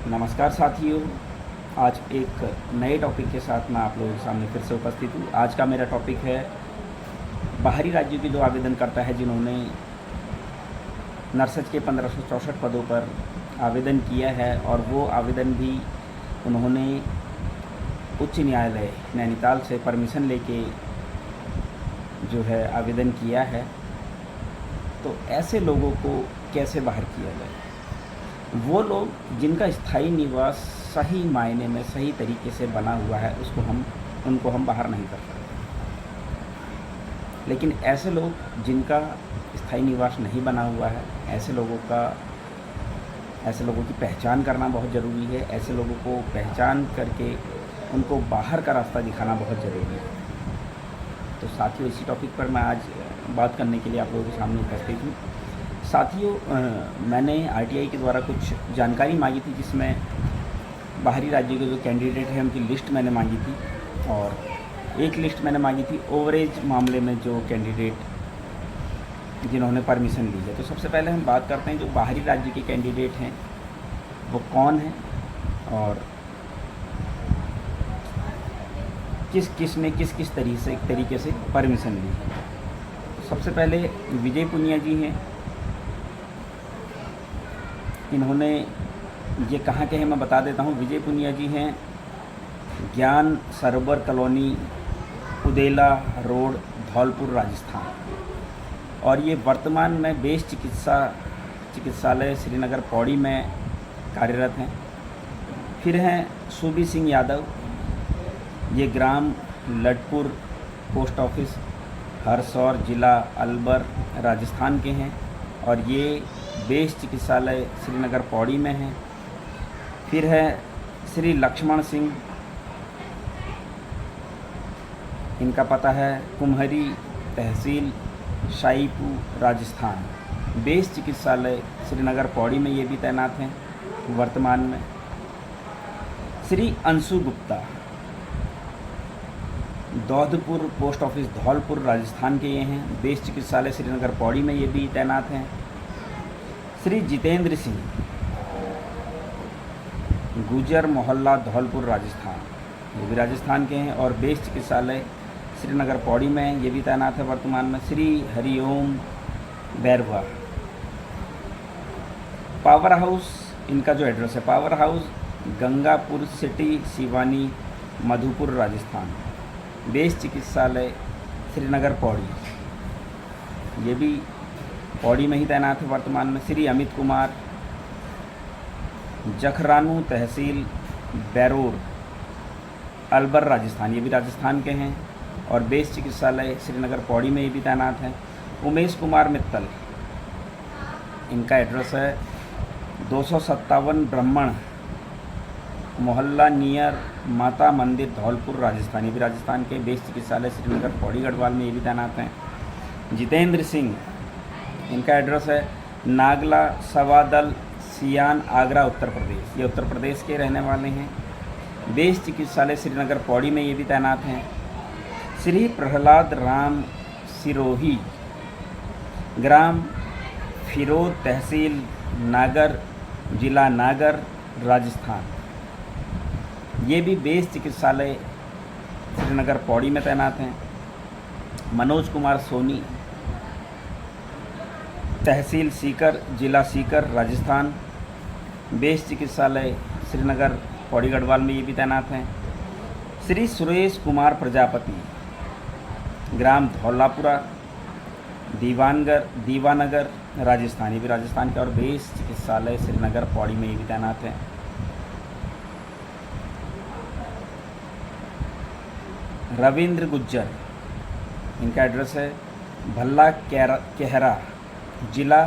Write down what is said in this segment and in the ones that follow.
नमस्कार साथियों, आज एक नए टॉपिक के साथ मैं आप लोगों के सामने फिर से उपस्थित हूँ। आज का मेरा टॉपिक है बाहरी राज्यों के जो आवेदनकर्ता है जिन्होंने नर्सेज के 1564 पदों पर आवेदन किया है और वो आवेदन भी उन्होंने उच्च न्यायालय नैनीताल से परमिशन लेके जो है आवेदन किया है, तो ऐसे लोगों को कैसे बाहर किया जाए। वो लोग जिनका स्थायी निवास सही मायने में सही तरीके से बना हुआ है उनको हम बाहर नहीं कर सकते, लेकिन ऐसे लोग जिनका स्थायी निवास नहीं बना हुआ है, ऐसे लोगों की पहचान करना बहुत ज़रूरी है। ऐसे लोगों को पहचान करके उनको बाहर का रास्ता दिखाना बहुत ज़रूरी है। तो साथियों, इसी टॉपिक पर मैं आज बात करने के लिए आप लोगों के सामने उपस्थित हूँ। साथियों, मैंने आरटीआई के द्वारा कुछ जानकारी मांगी थी, जिसमें बाहरी राज्यों के जो कैंडिडेट हैं उनकी लिस्ट मैंने मांगी थी, और एक लिस्ट मैंने मांगी थी ओवरेज मामले में जो कैंडिडेट जिन्होंने परमिशन ली है। तो सबसे पहले हम बात करते हैं जो बाहरी राज्य के कैंडिडेट हैं वो कौन हैं और किस तरीके से परमिशन ली है। सबसे पहले विजय पुनिया जी हैं। इन्होंने ये कहाँ के हैं मैं बता देता हूँ। विजय पुनिया जी हैं ज्ञान सरोवर कॉलोनी, उदेला रोड, धौलपुर, राजस्थान, और ये वर्तमान में बेस चिकित्सालय श्रीनगर पौड़ी में कार्यरत हैं। फिर हैं सूबी सिंह यादव, ये ग्राम लटपुर, पोस्ट ऑफिस हरसौर, जिला अलवर, राजस्थान के हैं, और ये बेस चिकित्सालय श्रीनगर पौड़ी में है। फिर है श्री लक्ष्मण सिंह, इनका पता है कुम्हरी, तहसील शाहीपुर, राजस्थान, बेस चिकित्सालय श्रीनगर पौड़ी में ये भी तैनात हैं वर्तमान में। श्री अंशु गुप्ता, दौधपुर, पोस्ट ऑफिस धौलपुर, राजस्थान के ये हैं, बेस चिकित्सालय श्रीनगर पौड़ी में ये भी तैनात हैं। श्री जितेंद्र सिंह, गुजर मोहल्ला, धौलपुर, राजस्थान, ये भी राजस्थान के हैं और बेस चिकित्सालय श्रीनगर पौड़ी में ये भी तैनात है वर्तमान में। श्री हरिओम बैरवा, पावर हाउस, इनका जो एड्रेस है power house Gangapur city, Siwani, Madhupur, Rajasthan, base चिकित्सालय श्रीनगर पौड़ी, ये भी पौड़ी में ही तैनात है वर्तमान में। श्री अमित कुमार, जखरानू, तहसील बैरोर, अलवर, राजस्थान, ये भी राजस्थान के हैं और बेस चिकित्सालय श्रीनगर पौड़ी में ये भी तैनात हैं। उमेश कुमार मित्तल, इनका एड्रेस है 257 ब्राह्मण मोहल्ला नियर माता मंदिर, धौलपुर, राजस्थान, ये भी राजस्थान के, बेस चिकित्सालय श्रीनगर पौड़ी गढ़वाल में ये भी तैनात हैं। जितेंद्र सिंह, इनका एड्रेस है नागला सवादल, सियान, आगरा, उत्तर प्रदेश, ये उत्तर प्रदेश के रहने वाले हैं। बेस चिकित्सालय श्रीनगर पौड़ी में ये भी तैनात हैं। श्री प्रहलाद राम सिरोही, ग्राम फिरोद, तहसील नागर, जिला नागर, राजस्थान, ये भी बेस चिकित्सालय श्रीनगर पौड़ी में तैनात हैं। मनोज कुमार सोनी, तहसील सीकर, जिला सीकर, राजस्थान, बेस चिकित्सालय श्रीनगर पौड़ी गढ़वाल में ये भी तैनात हैं। श्री सुरेश कुमार प्रजापति, ग्राम धौलापुरा, दीवानगर, राजस्थान, ये भी राजस्थान के और बेस चिकित्सालय श्रीनगर पौड़ी में ये भी तैनात हैं। रविंद्र गुज्जर, इनका एड्रेस है भल्ला केहरा, जिला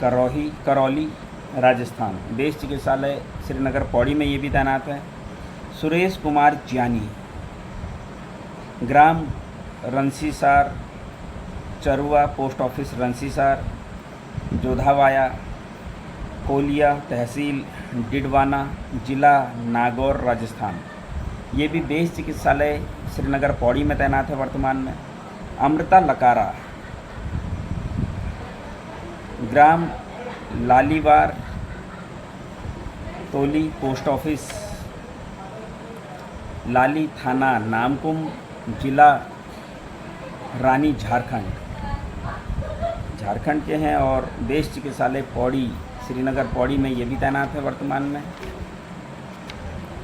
करौली, राजस्थान, बेस चिकित्सालय श्रीनगर पौड़ी में ये भी तैनात है। सुरेश कुमार जियानी, ग्राम रंसीसार, चरुआ, पोस्ट ऑफिस रंसीसार, जोधावाया, कोलिया, तहसील डिडवाना, जिला नागौर, राजस्थान, ये भी बेस चिकित्सालय श्रीनगर पौड़ी में तैनात है वर्तमान में। अमृता लकारा, ग्राम लालीवार, तोली पोस्ट ऑफिस, लाली थाना नामकुम, जिला रानी झारखंड के हैं और बेस चिकित्सालय पौड़ी श्रीनगर पौड़ी में ये भी तैनात है वर्तमान में।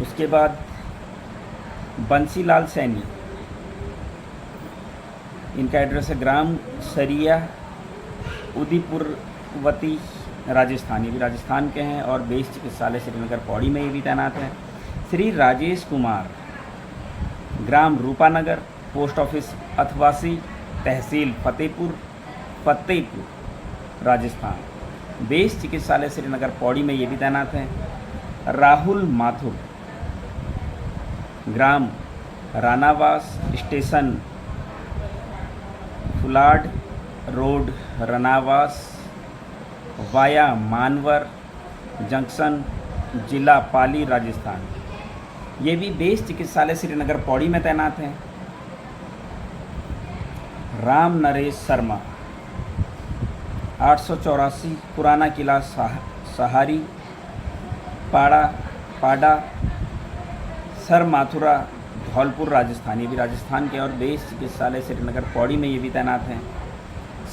उसके बाद बंसीलाल सैनी, इनका एड्रेस है ग्राम सरिया उदयपुरवती राजस्थान, ये भी राजस्थान के हैं और बेस चिकित्सालय श्रीनगर पौड़ी में ये भी तैनात है। श्री राजेश कुमार, ग्राम रूपानगर, पोस्ट ऑफिस अथवासी, तहसील फतेहपुर राजस्थान, बेस चिकित्सालय श्रीनगर पौड़ी में ये भी तैनात हैं। राहुल माथुर, ग्राम रानावास, स्टेशन फुलाड रोड रनावास, वाया मानवर जंक्शन, जिला पाली राजस्थान, ये भी बेस चिकित्सालय श्रीनगर पौड़ी में तैनात हैं। राम नरेश शर्मा, 884 पुराना किला सहारी, पाड़ा सर माथुरा धौलपुर राजस्थान, ये भी राजस्थान के और बेस चिकित्सालय श्रीनगर पौड़ी में ये भी तैनात हैं।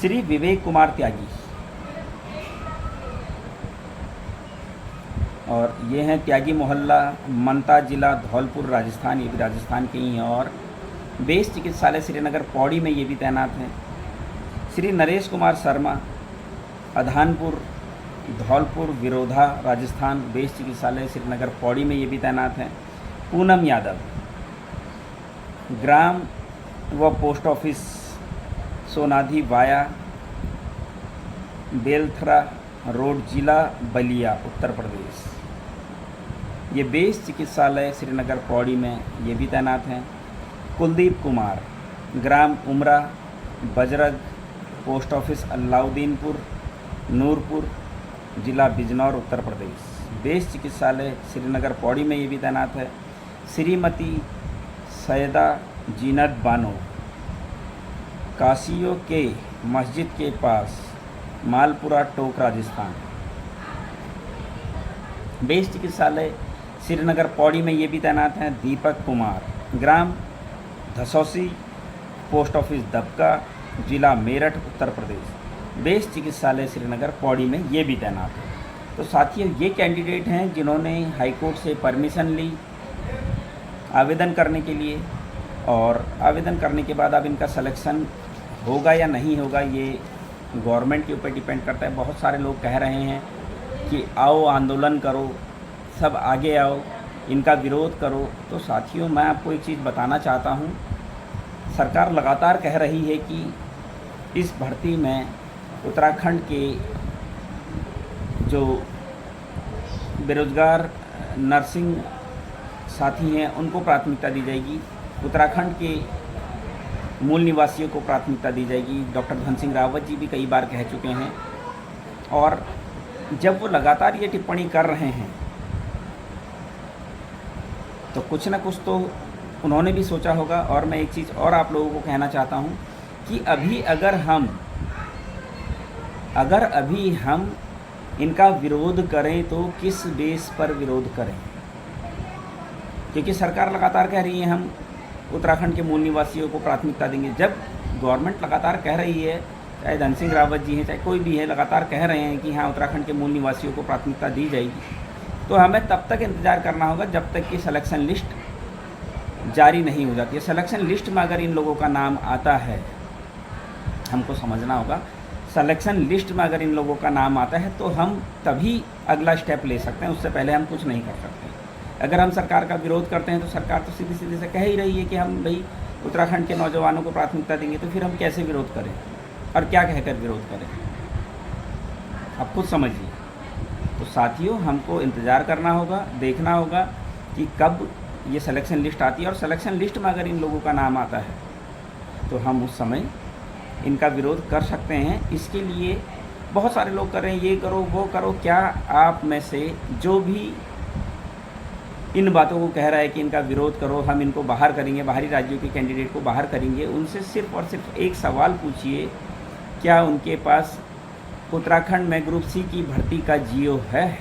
श्री विवेक कुमार त्यागी, और ये हैं त्यागी मोहल्ला मनता, जिला धौलपुर राजस्थान, ये भी राजस्थान के ही हैं और बेस चिकित्सालय श्रीनगर पौड़ी में ये भी तैनात हैं। श्री नरेश कुमार शर्मा, अधानपुर धौलपुर विरोधा राजस्थान, बेस चिकित्सालय श्रीनगर पौड़ी में ये भी तैनात हैं। पूनम यादव, ग्राम व post office Sonadhi via Belthara road, जिला बलिया उत्तर प्रदेश, ये बेस चिकित्सालय श्रीनगर पौड़ी में ये भी तैनात हैं। कुलदीप कुमार, ग्राम उमरा बजरग, पोस्ट ऑफिस अलाउद्दीनपुर नूरपुर, जिला बिजनौर उत्तर प्रदेश, बेस चिकित्सालय श्रीनगर पौड़ी में ये भी तैनात है। श्रीमती सैयदा जीनत बानो, कासियो के मस्जिद के पास मालपुरा टोक राजस्थान, बेस चिकित्सालय श्रीनगर पौड़ी में ये भी तैनात हैं। दीपक कुमार, ग्राम धसौसी, पोस्ट ऑफिस दबका, जिला मेरठ उत्तर प्रदेश, बेस चिकित्सालय श्रीनगर पौड़ी में ये भी तैनात है। तो साथियों, ये कैंडिडेट हैं जिन्होंने हाईकोर्ट से परमिशन ली आवेदन करने के लिए, और आवेदन करने के बाद अब इनका सिलेक्शन होगा या नहीं होगा ये गवर्नमेंट के ऊपर डिपेंड करता है। बहुत सारे लोग कह रहे हैं कि आओ आंदोलन करो, सब आगे आओ, इनका विरोध करो। तो साथियों, मैं आपको एक चीज़ बताना चाहता हूँ, सरकार लगातार कह रही है कि इस भर्ती में उत्तराखंड के जो बेरोज़गार नर्सिंग साथी हैं उनको प्राथमिकता दी जाएगी, उत्तराखंड के मूल निवासियों को प्राथमिकता दी जाएगी। डॉक्टर धन सिंह रावत जी भी कई बार कह चुके हैं, और जब वो लगातार ये टिप्पणी कर रहे हैं तो कुछ ना कुछ तो उन्होंने भी सोचा होगा। और मैं एक चीज़ और आप लोगों को कहना चाहता हूँ कि अभी हम इनका विरोध करें तो किस बेस पर विरोध करें, क्योंकि सरकार लगातार कह रही है हम उत्तराखंड के मूल निवासियों को प्राथमिकता देंगे। जब गवर्नमेंट लगातार कह रही है, चाहे धन सिंह रावत जी हैं चाहे कोई भी है, लगातार कह रहे हैं कि हाँ उत्तराखंड के मूल निवासियों को प्राथमिकता दी जाएगी, तो हमें तब तक इंतज़ार करना होगा जब तक कि सिलेक्शन लिस्ट जारी नहीं हो जाती है। सिलेक्शन लिस्ट में अगर इन लोगों का नाम आता है, हमको समझना होगा, सिलेक्शन लिस्ट में अगर इन लोगों का नाम आता है तो हम तभी अगला स्टेप ले सकते हैं, उससे पहले हम कुछ नहीं कर सकते। अगर हम सरकार का विरोध करते हैं तो सरकार तो सीधी सीधी से कह ही रही है कि हम भाई उत्तराखंड के नौजवानों को प्राथमिकता देंगे, तो फिर हम कैसे विरोध करें और क्या कहकर विरोध करें, आप खुद समझिए। तो साथियों, हमको इंतज़ार करना होगा, देखना होगा कि कब ये सिलेक्शन लिस्ट आती है, और सिलेक्शन लिस्ट में अगर इन लोगों का नाम आता है तो हम उस समय इनका विरोध कर सकते हैं। इसके लिए बहुत सारे लोग कर रहे हैं, ये करो वो करो। क्या आप में से जो भी इन बातों को कह रहा है कि इनका विरोध करो, हम इनको बाहर करेंगे, बाहरी राज्यों के कैंडिडेट को बाहर करेंगे, उनसे सिर्फ और सिर्फ एक सवाल पूछिए, क्या उनके पास उत्तराखंड में ग्रुप सी की भर्ती का जियो है?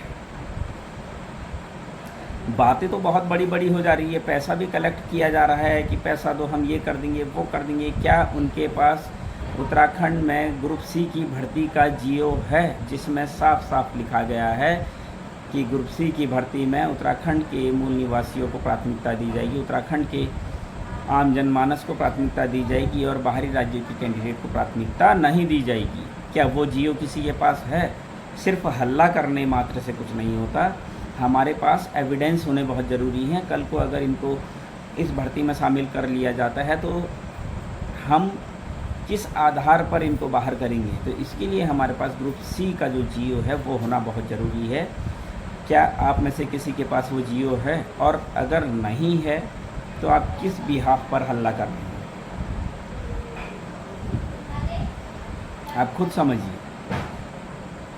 बातें तो बहुत बड़ी बड़ी हो जा रही है, पैसा भी कलेक्ट किया जा रहा है कि पैसा दो, हम ये कर देंगे वो कर देंगे। क्या उनके पास उत्तराखंड में ग्रुप सी की भर्ती का जीओ है, जिसमें साफ साफ लिखा गया है कि ग्रुप सी की भर्ती में उत्तराखंड के मूल निवासियों को प्राथमिकता दी जाएगी, उत्तराखंड के आम जनमानस को प्राथमिकता दी जाएगी और बाहरी राज्यों के कैंडिडेट को प्राथमिकता नहीं दी जाएगी? क्या वो जीओ किसी के पास है? सिर्फ हल्ला करने मात्र से कुछ नहीं होता, हमारे पास एविडेंस होने बहुत ज़रूरी है। कल को अगर इनको इस भर्ती में शामिल कर लिया जाता है तो हम किस आधार पर इनको बाहर करेंगे? तो इसके लिए हमारे पास ग्रुप सी का जो जीओ है वो होना बहुत ज़रूरी है। क्या आप में से किसी के पास वो जीओ है? और अगर नहीं है तो आप किस बिहाफ पर हल्ला कर रहे हैं? आप खुद समझिए।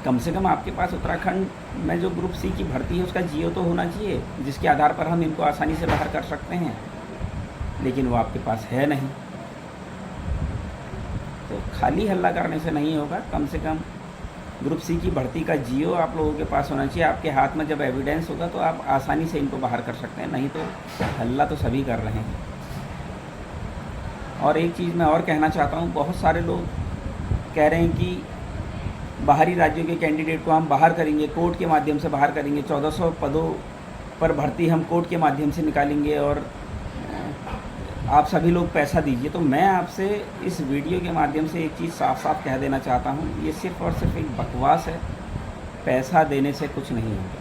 कम से कम आपके पास उत्तराखंड में जो ग्रुप सी की भर्ती है उसका जीओ तो होना चाहिए, जिसके आधार पर हम इनको आसानी से बाहर कर सकते हैं, लेकिन वो आपके पास है नहीं। तो खाली हल्ला करने से नहीं होगा, कम से कम ग्रुप सी की भर्ती का जीओ आप लोगों के पास होना चाहिए। आपके हाथ में जब एविडेंस होगा तो आप आसानी से इनको बाहर कर सकते हैं, नहीं तो हल्ला तो सभी कर रहे हैं। और एक चीज़ मैं और कहना चाहता हूँ, बहुत सारे लोग कह रहे हैं कि बाहरी राज्यों के कैंडिडेट को हम बाहर करेंगे, कोर्ट के माध्यम से बाहर करेंगे, 1400 पदों पर भर्ती हम कोर्ट के माध्यम से निकालेंगे और आप सभी लोग पैसा दीजिए। तो मैं आपसे इस वीडियो के माध्यम से एक चीज़ साफ साफ कह देना चाहता हूँ, ये सिर्फ़ और सिर्फ एक बकवास है। पैसा देने से कुछ नहीं होगा,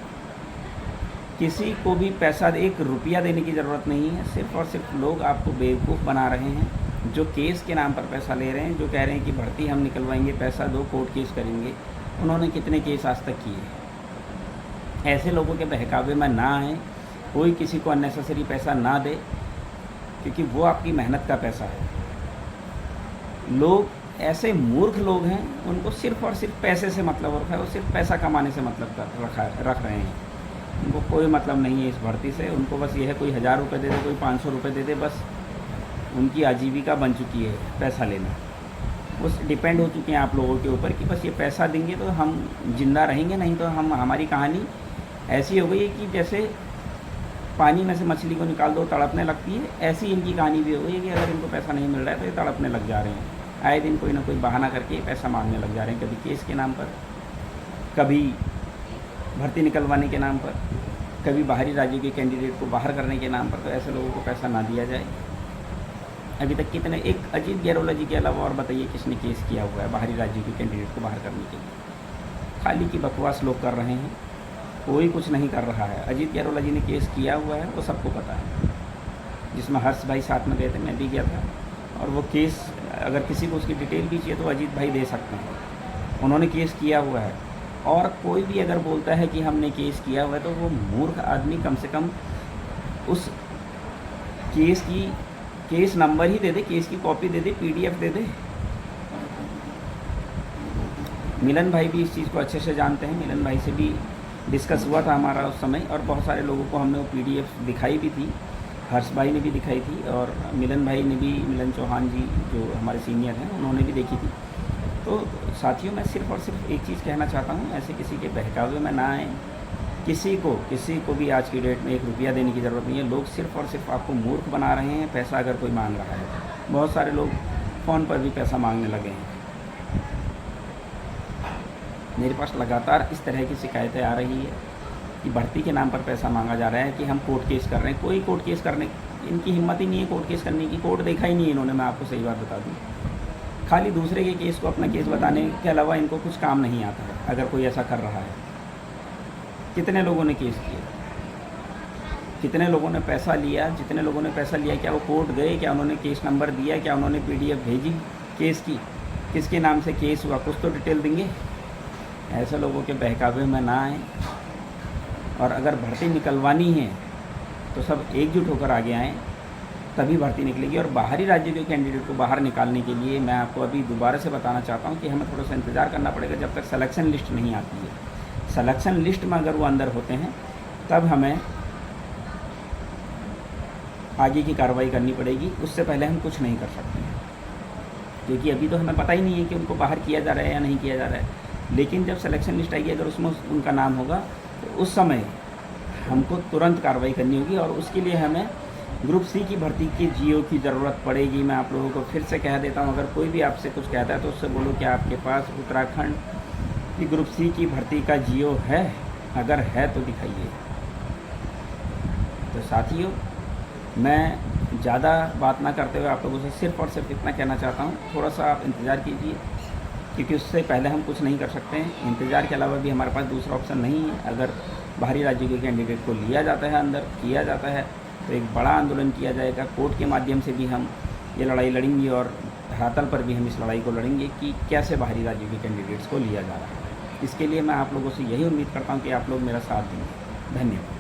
किसी को भी पैसा 1 रुपया देने की ज़रूरत नहीं है। सिर्फ़ और सिर्फ लोग आपको बेवकूफ़ बना रहे हैं, जो केस के नाम पर पैसा ले रहे हैं, जो कह रहे हैं कि भर्ती हम निकलवाएंगे, पैसा दो, कोर्ट केस करेंगे। उन्होंने कितने केस आज तक किए? ऐसे लोगों के बहकावे में ना आए, कोई किसी को अननेसेसरी पैसा ना दे, क्योंकि वो आपकी मेहनत का पैसा है। लोग ऐसे मूर्ख लोग हैं, उनको सिर्फ़ और सिर्फ पैसे से मतलब रखा है, वो सिर्फ पैसा कमाने से मतलब रख रहे हैं। उनको कोई मतलब नहीं है इस भर्ती से, उनको बस ये है कोई 1000 रुपये दे दे, कोई 500 रुपये दे दे, बस उनकी आजीविका बन चुकी है पैसा लेना। वो डिपेंड हो चुके हैं आप लोगों के ऊपर कि बस ये पैसा देंगे तो हम ज़िंदा रहेंगे, नहीं तो हमारी कहानी ऐसी हो गई है कि जैसे पानी में से मछली को निकाल दो तड़पने लगती है, ऐसी इनकी कहानी भी हो गई है कि अगर इनको पैसा नहीं मिल रहा है तो ये तड़पने लग जा रहे हैं। आए दिन कोई ना कोई बहाना करके पैसा मांगने लग जा रहे हैं, कभी केस के नाम पर, कभी भर्ती निकलवाने के नाम पर, कभी बाहरी राज्यों के कैंडिडेट को बाहर करने के नाम पर। तो ऐसे लोगों को पैसा ना दिया जाए। अभी तक कितने, एक अजीत गैरोला जी के अलावा और बताइए किसने केस किया हुआ है बाहरी राज्यों के कैंडिडेट को बाहर करने के लिए? खाली की बकवास लोग कर रहे हैं, कोई कुछ नहीं कर रहा है। अजीत गैरोला जी ने केस किया हुआ है, वो सबको पता है, जिसमें हर्ष भाई साथ में गए थे, मैं भी गया था। और वो केस अगर किसी को उसकी डिटेल भी चाहिए तो अजीत भाई दे सकते हैं, उन्होंने केस किया हुआ है। और कोई भी अगर बोलता है कि हमने केस किया हुआ है तो वो मूर्ख आदमी कम से कम उस केस नंबर ही दे दे, केस की कॉपी दे दे, PDF दे दे। मिलन भाई भी इस चीज़ को अच्छे से जानते हैं, मिलन भाई से भी डिस्कस हुआ था हमारा उस समय, और बहुत सारे लोगों को हमने वो PDF दिखाई भी थी, हर्ष भाई ने भी दिखाई थी, और मिलन भाई ने भी, मिलन चौहान जी जो हमारे सीनियर हैं, उन्होंने भी देखी थी। तो साथियों, मैं सिर्फ़ और सिर्फ एक चीज़ कहना चाहता हूँ, ऐसे किसी के बहकावे में ना आए। किसी को भी आज की डेट में 1 रुपया देने की ज़रूरत नहीं है। लोग सिर्फ़ और सिर्फ आपको मूर्ख बना रहे हैं। पैसा अगर कोई मांग रहा है, बहुत सारे लोग फ़ोन पर भी पैसा मांगने लगे हैं। मेरे पास लगातार इस तरह की शिकायतें आ रही है कि भर्ती के नाम पर पैसा मांगा जा रहा है, कि हम कोर्ट केस कर रहे हैं। कोई कोर्ट केस करने, इनकी हिम्मत ही नहीं है कोर्ट केस करने की। कोर्ट देखा ही नहीं इन्होंने, मैं आपको सही बात बता दूँ। खाली दूसरे के केस को अपना केस बताने के अलावा इनको कुछ काम नहीं आता है। अगर कोई ऐसा कर रहा है, कितने लोगों ने केस किए, कितने लोगों ने पैसा लिया, जितने लोगों ने पैसा लिया क्या वो कोर्ट गए, क्या उन्होंने केस नंबर दिया, क्या उन्होंने PDF भेजी केस की, किसके नाम से केस हुआ, कुछ तो डिटेल देंगे। ऐसे लोगों के बहकावे में ना आए। और अगर भर्ती निकलवानी है तो सब एकजुट होकर आगे आएँ, तभी भर्ती निकलेगी। और बाहरी राज्यों के कैंडिडेट को बाहर निकालने के लिए मैं आपको अभी दोबारा से बताना चाहता हूँ कि हमें थोड़ा सा इंतज़ार करना पड़ेगा जब तक सिलेक्शन लिस्ट नहीं आती है। सिलेक्शन लिस्ट में अगर वो अंदर होते हैं तब हमें आगे की कार्रवाई करनी पड़ेगी, उससे पहले हम कुछ नहीं कर सकते हैं, क्योंकि अभी तो हमें पता ही नहीं है कि उनको बाहर किया जा रहा है या नहीं किया जा रहा है। लेकिन जब सिलेक्शन लिस्ट आएगी, अगर उसमें उनका नाम होगा तो उस समय हमको तुरंत कार्रवाई करनी होगी और उसके लिए हमें ग्रुप सी की भर्ती की जीओ की ज़रूरत पड़ेगी। मैं आप लोगों को फिर से कह देता हूँ, अगर कोई भी आपसे कुछ कहता है तो उससे बोलो कि आपके पास उत्तराखंड की ग्रुप सी की भर्ती का जीओ है, अगर है तो दिखाइए। तो साथियों, मैं ज़्यादा बात ना करते हुए आप लोगों से सिर्फ़ और सिर्फ इतना कहना चाहता हूँ, थोड़ा सा आप इंतज़ार कीजिए, क्योंकि उससे पहले हम कुछ नहीं कर सकते हैं। इंतज़ार के अलावा भी हमारे पास दूसरा ऑप्शन नहीं है। अगर बाहरी राज्यों के कैंडिडेट को लिया जाता है, अंदर किया जाता है, तो एक बड़ा आंदोलन किया जाएगा। कोर्ट के माध्यम से भी हम ये लड़ाई लड़ेंगे और धरातल पर भी हम इस लड़ाई को लड़ेंगे कि कैसे बाहरी राज्यों के कैंडिडेट्स को लिया जा रहा है। इसके लिए मैं आप लोगों से यही उम्मीद करता हूँ कि आप लोग मेरा साथ देंगे। धन्यवाद।